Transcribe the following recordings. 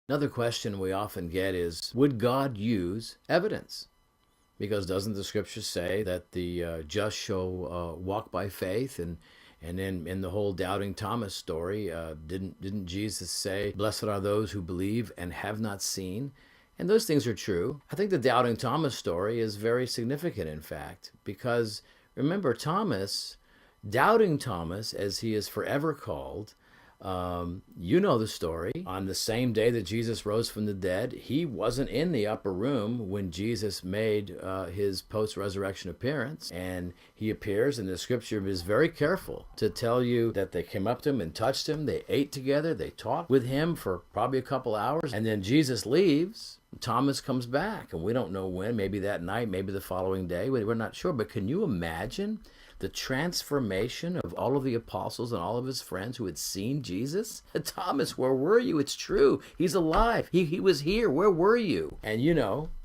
Another question we often get is, would God use evidence? Because doesn't the scripture say that the just shall walk by faith? And then in the whole doubting Thomas story, didn't Jesus say, "Blessed are those who believe and have not seen"? And those things are true. I think the doubting Thomas story is very significant, in fact, because remember doubting Thomas, as he is forever called, you know the story. On the same day that Jesus rose from the dead, he wasn't in the upper room when Jesus made his post-resurrection appearance. And he appears, and the scripture is very careful to tell you that they came up to him and touched him. They ate together. They talked with him for probably a couple hours. And then Jesus leaves. Thomas comes back, and we don't know when. Maybe that night, maybe the following day. We're not sure. But can you imagine the transformation of all of the apostles and all of his friends who had seen Jesus? Thomas, where were you? It's true. He's alive. He was here. Where were you? And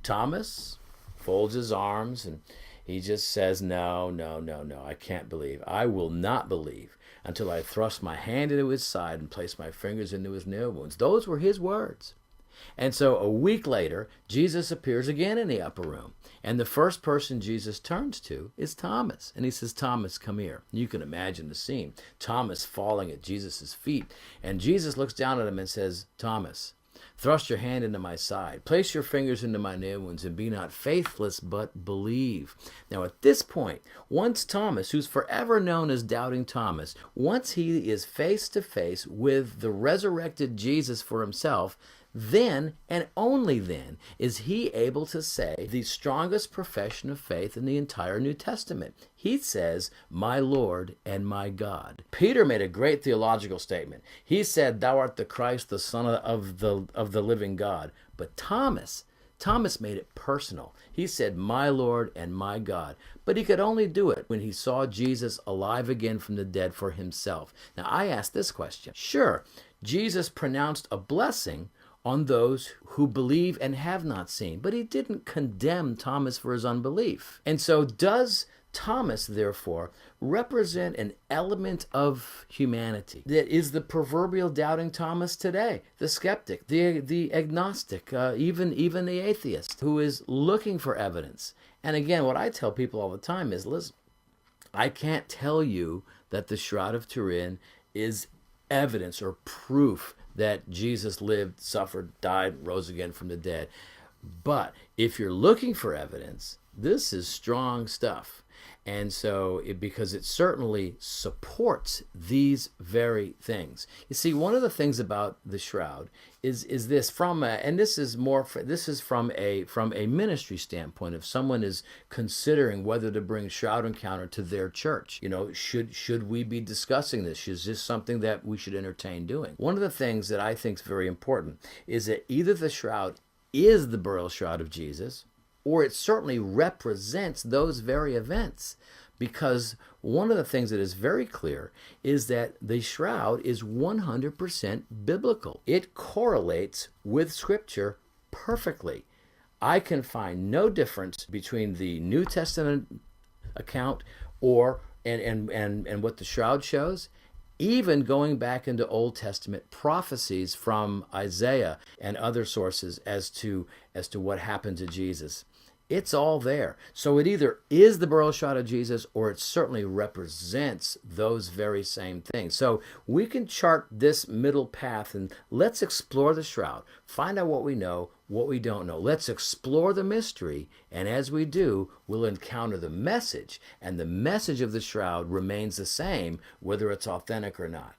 Thomas folds his arms and he just says, no, no, no, no, I can't believe. I will not believe until I thrust my hand into his side and place my fingers into his nail wounds. Those were his words. And so a week later, Jesus appears again in the upper room. And the first person Jesus turns to is Thomas. And he says, "Thomas, come here." You can imagine the scene. Thomas falling at Jesus' feet. And Jesus looks down at him and says, "Thomas, thrust your hand into my side. Place your fingers into my nail wounds and be not faithless, but believe." Now at this point, once Thomas, who's forever known as Doubting Thomas, once he is face to face with the resurrected Jesus for himself, then and only then is he able to say the strongest profession of faith in the entire New Testament. He says, "My Lord and my God." Peter made a great theological statement. He said, "Thou art the Christ, the Son of the living God." But Thomas made it personal. He said, "My Lord and my God." But he could only do it when he saw Jesus alive again from the dead for himself. Now I ask this question. Sure, Jesus pronounced a blessing on those who believe and have not seen, but he didn't condemn Thomas for his unbelief. And so does Thomas, therefore, represent an element of humanity that is the proverbial doubting Thomas today, the skeptic, the agnostic, even the atheist who is looking for evidence. And again, what I tell people all the time is, listen, I can't tell you that the Shroud of Turin is evidence or proof that Jesus lived, suffered, died, rose again from the dead. But if you're looking for evidence, this is strong stuff. And so, because it certainly supports these very things. You see, one of the things about the shroud is this from a ministry standpoint. If someone is considering whether to bring Shroud Encounter to their church, should we be discussing this? Is this something that we should entertain doing? One of the things that I think is very important is that either the shroud is the burial shroud of Jesus, or it certainly represents those very events. Because one of the things that is very clear is that the shroud is 100% biblical. It correlates with Scripture perfectly. I can find no difference between the New Testament account and what the shroud shows, even going back into Old Testament prophecies from Isaiah and other sources as to what happened to Jesus. It's all there. So it either is the burial shroud of Jesus, or it certainly represents those very same things. So we can chart this middle path, and let's explore the shroud. Find out what we know, what we don't know. Let's explore the mystery, and as we do, we'll encounter the message. And the message of the shroud remains the same, whether it's authentic or not.